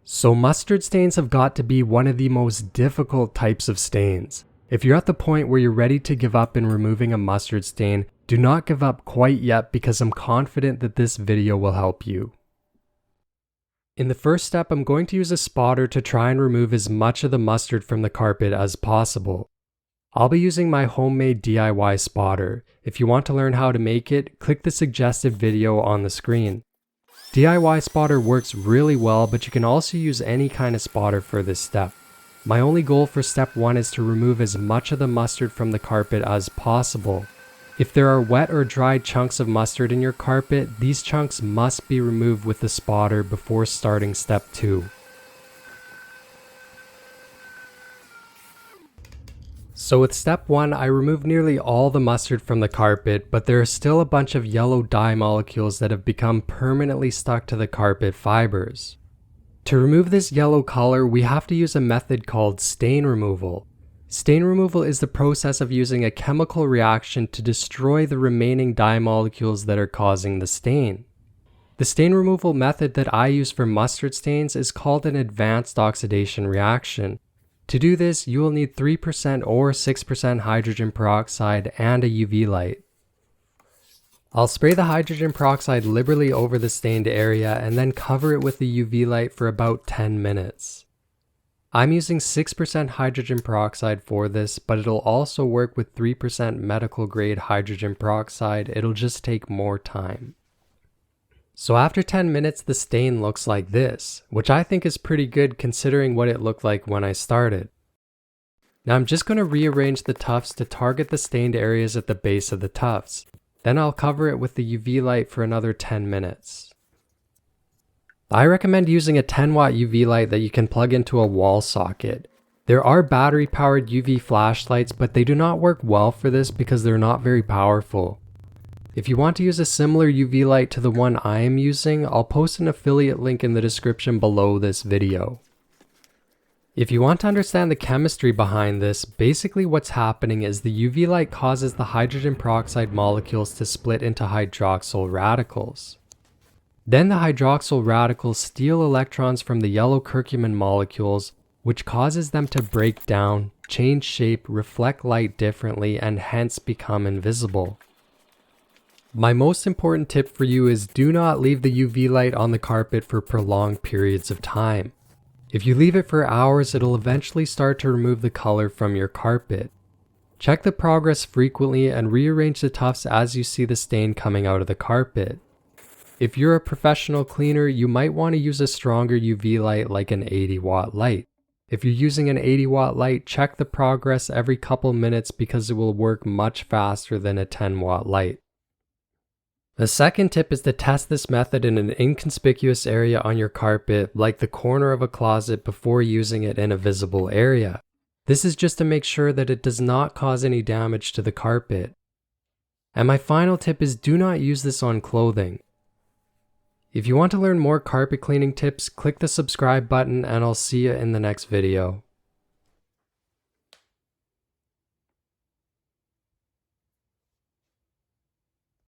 So mustard stains have got to be one of the most difficult types of stains. If you're at the point where you're ready to give up in removing a mustard stain, do not give up quite yet because I'm confident that this video will help you. In the first step, I'm going to use a spotter to try and remove as much of the mustard from the carpet as possible. I'll be using my homemade DIY spotter. If you want to learn how to make it, click the suggested video on the screen. DIY spotter works really well, but you can also use any kind of spotter for this step. My only goal for step 1 is to remove as much of the mustard from the carpet as possible. If there are wet or dried chunks of mustard in your carpet, these chunks must be removed with the spotter before starting step 2. So with step 1, I removed nearly all the mustard from the carpet, but there are still a bunch of yellow dye molecules that have become permanently stuck to the carpet fibers. To remove this yellow color, we have to use a method called stain removal. Stain removal is the process of using a chemical reaction to destroy the remaining dye molecules that are causing the stain. The stain removal method that I use for mustard stains is called an advanced oxidation reaction. To do this, you will need 3% or 6% hydrogen peroxide and a UV light. I'll spray the hydrogen peroxide liberally over the stained area and then cover it with the UV light for about 10 minutes. I'm using 6% hydrogen peroxide for this, but it'll also work with 3% medical grade hydrogen peroxide. It'll just take more time. So after 10 minutes, the stain looks like this, which I think is pretty good considering what it looked like when I started. Now I'm just going to rearrange the tufts to target the stained areas at the base of the tufts. Then I'll cover it with the UV light for another 10 minutes. I recommend using a 10-watt UV light that you can plug into a wall socket. There are battery-powered UV flashlights, but they do not work well for this because they're not very powerful. If you want to use a similar UV light to the one I am using, I'll post an affiliate link in the description below this video. If you want to understand the chemistry behind this, basically what's happening is the UV light causes the hydrogen peroxide molecules to split into hydroxyl radicals. Then the hydroxyl radicals steal electrons from the yellow curcumin molecules, which causes them to break down, change shape, reflect light differently, and hence become invisible. My most important tip for you is do not leave the UV light on the carpet for prolonged periods of time. If you leave it for hours, it'll eventually start to remove the color from your carpet. Check the progress frequently and rearrange the tufts as you see the stain coming out of the carpet. If you're a professional cleaner, you might want to use a stronger UV light like an 80-watt light. If you're using an 80-watt light, check the progress every couple minutes because it will work much faster than a 10-watt light. The second tip is to test this method in an inconspicuous area on your carpet, like the corner of a closet, before using it in a visible area. This is just to make sure that it does not cause any damage to the carpet. And my final tip is do not use this on clothing. If you want to learn more carpet cleaning tips, click the subscribe button and I'll see you in the next video.